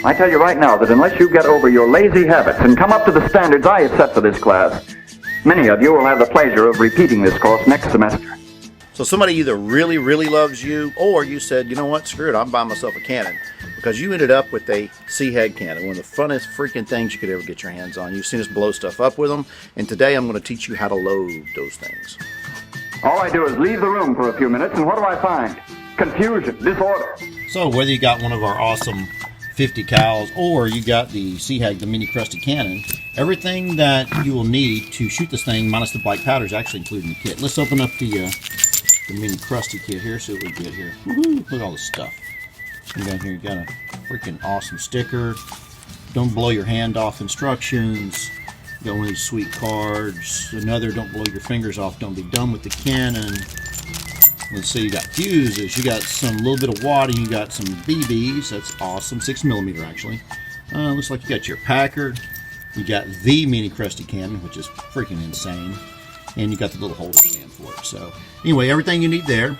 I tell you right now that unless you get over your lazy habits and come up to the standards I have set for this class, many of you will have the pleasure of repeating this course next semester. So somebody either really, really loves you, or you said, you know what, screw it, I'm buying myself a cannon. Because you ended up with a Seahag cannon, one of the funnest freaking things you could ever get your hands on. You've seen us blow stuff up with them, and today I'm going to teach you how to load those things. All I do is leave the room for a few minutes, and what do I find? Confusion, disorder. So whether you got one of our awesome 50 cals or you got the Seahag, the mini crusty cannon, everything that you will need to shoot this thing minus the black powder is actually included in the kit. Let's open up the mini crusty kit here, see what we get here. Woohoo, look at all this stuff. And down here you got a freaking awesome sticker. Don't blow your hand off instructions. You got one of these sweet cards. Another, don't blow your fingers off, don't be done with the cannon. Let's see, you got fuses, you got some little bit of wadding, you got some BBs, that's awesome, 6mm actually. Looks like you got your Packer, you got the mini crusty cannon, which is freaking insane, and you got the little holder stand for it. So anyway, everything you need there.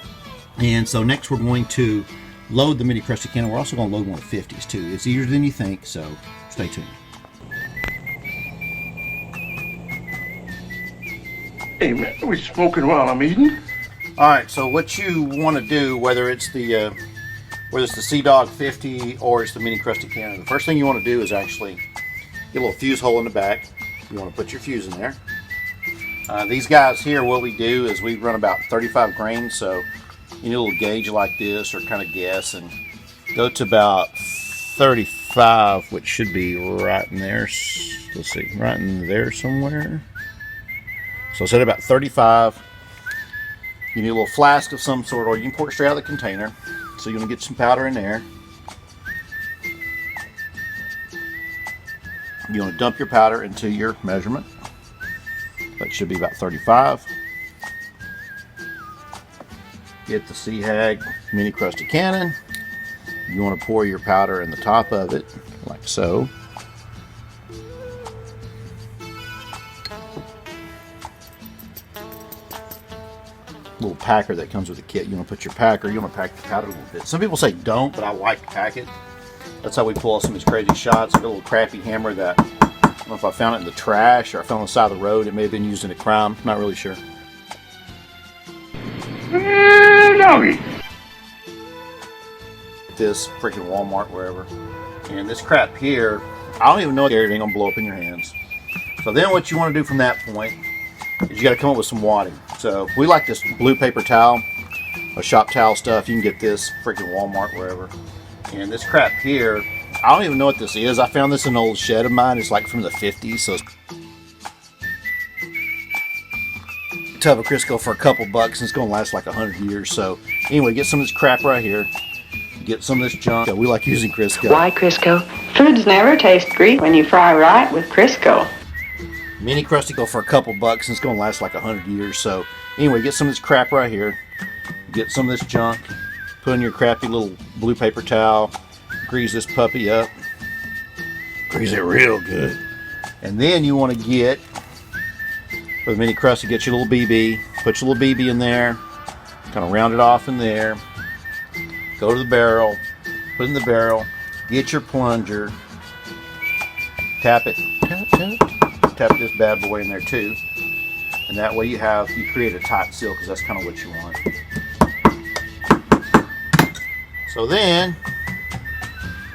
And so next we're going to load the mini crusty cannon. We're also going to load one of 50s too. It's easier than you think, so stay tuned. Hey man, we smoking while I'm eating? Alright, so what you want to do, whether it's the Seahag 50 or it's the mini crusty cannon, the first thing you want to do is actually get a little fuse hole in the back. You want to put your fuse in there. These guys here, what we do is we run about 35 grains, so you need a little gauge like this or kind of guess and go to about 35, which should be right in there. Let's see, right in there somewhere. So set about 35. You need a little flask of some sort, or you can pour it straight out of the container. So you're going to get some powder in there. You want to dump your powder into your measurement. That should be about 35. Get the Seahag mini crusty cannon. You want to pour your powder in the top of it, like so. Little packer that comes with the kit. You want to put your packer, you want to pack the powder a little bit. Some people say don't, but I like to pack it. That's how we pull off some of these crazy shots. I got a little crappy hammer that, I don't know if I found it in the trash or I found it on the side of the road. It may have been used in a crime, not really sure. Doggy. This freaking Walmart, wherever. And this crap here, I don't even know if it ain't gonna blow up in your hands. So then what you want to do from that point is you got to come up with some wadding. So we like this blue paper towel, a shop towel stuff. You can get this freaking Walmart, wherever. And this crap here, I don't even know what this is. I found this in an old shed of mine. It's like from the 50s. So it's a tub of Crisco for a couple bucks, and it's going to last like 100 years. So anyway, get some of this crap right here. Get some of this junk. We like using Crisco. Why Crisco? Foods never taste great when you fry right with Crisco. Mini crusty go for a couple bucks, and it's going to last like 100 years. So anyway, get some of this crap right here. Get some of this junk. Put in your crappy little blue paper towel. Grease this puppy up. Grease it real good. And then you want to get, for the mini crusty, get your little BB. Put your little BB in there. Kind of round it off in there. Go to the barrel. Put it in the barrel. Get your plunger. Tap it. Tap, tap. Tap this bad boy in there too, and that way you create a tight seal, because that's kind of what you want. So then,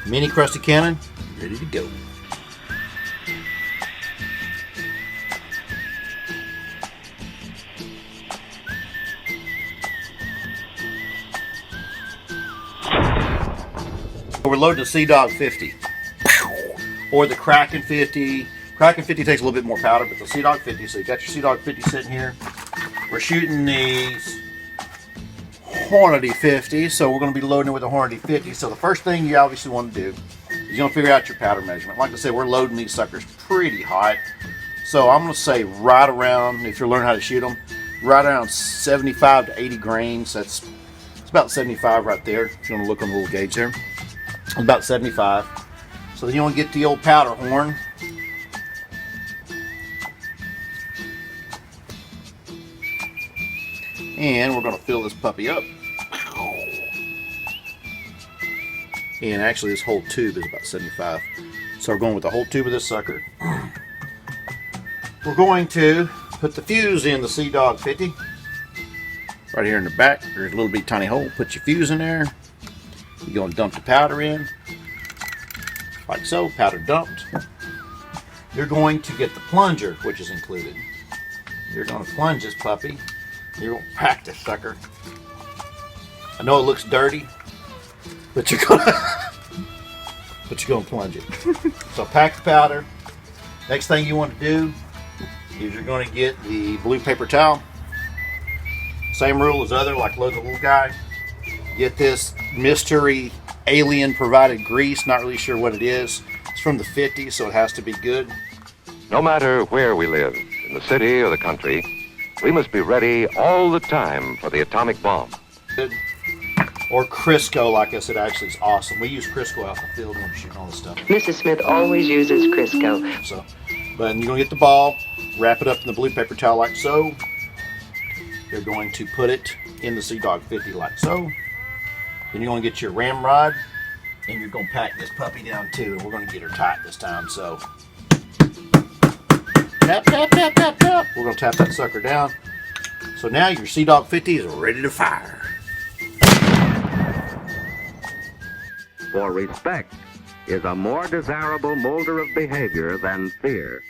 mini crusty cannon ready to go. We're loading the Seahag 50 or the Kraken 50. Kraken 50 takes a little bit more powder, but the Seahag 50, so you got your Seahag 50 sitting here. We're shooting these Hornady 50, so we're going to be loading it with a Hornady 50. So the first thing you obviously want to do is you're going to figure out your powder measurement. Like I said, we're loading these suckers pretty hot. So I'm going to say right around, if you're learning how to shoot them, right around 75 to 80 grains. It's about 75 right there. If you want to look on the little gauge there, it's about 75. So then you want to get the old Powderhorn. And we're going to fill this puppy up. And actually this whole tube is about 75. So we're going with the whole tube of this sucker. We're going to put the fuse in the Seahag 50. Right here in the back, there's a little bitty tiny hole. Put your fuse in there. You're going to dump the powder in. Like so, powder dumped. You're going to get the plunger, which is included. You're going to plunge this puppy. You're going to pack this sucker. I know it looks dirty, but you're going to plunge it. So pack the powder. Next thing you want to do is you're going to get the blue paper towel. Same rule as other, like load the little guy. Get this mystery alien provided grease. Not really sure what it is. It's from the 50s, so it has to be good. No matter where we live, in the city or the country, we must be ready all the time for the atomic bomb. Good. Or Crisco, like I said, actually is awesome. We use Crisco out in the field when we're shooting all this stuff. Mrs. Smith always uses Crisco. So, but you're going to get the ball, wrap it up in the blue paper towel like so. You're going to put it in the Seahag 50 like so. Then you're going to get your ramrod, and you're going to pack this puppy down too. And we're going to get her tight this time. So, tap, tap, tap, tap, tap. We're going to tap that sucker down. So now your Seahag 50 is ready to fire. For respect is a more desirable molder of behavior than fear.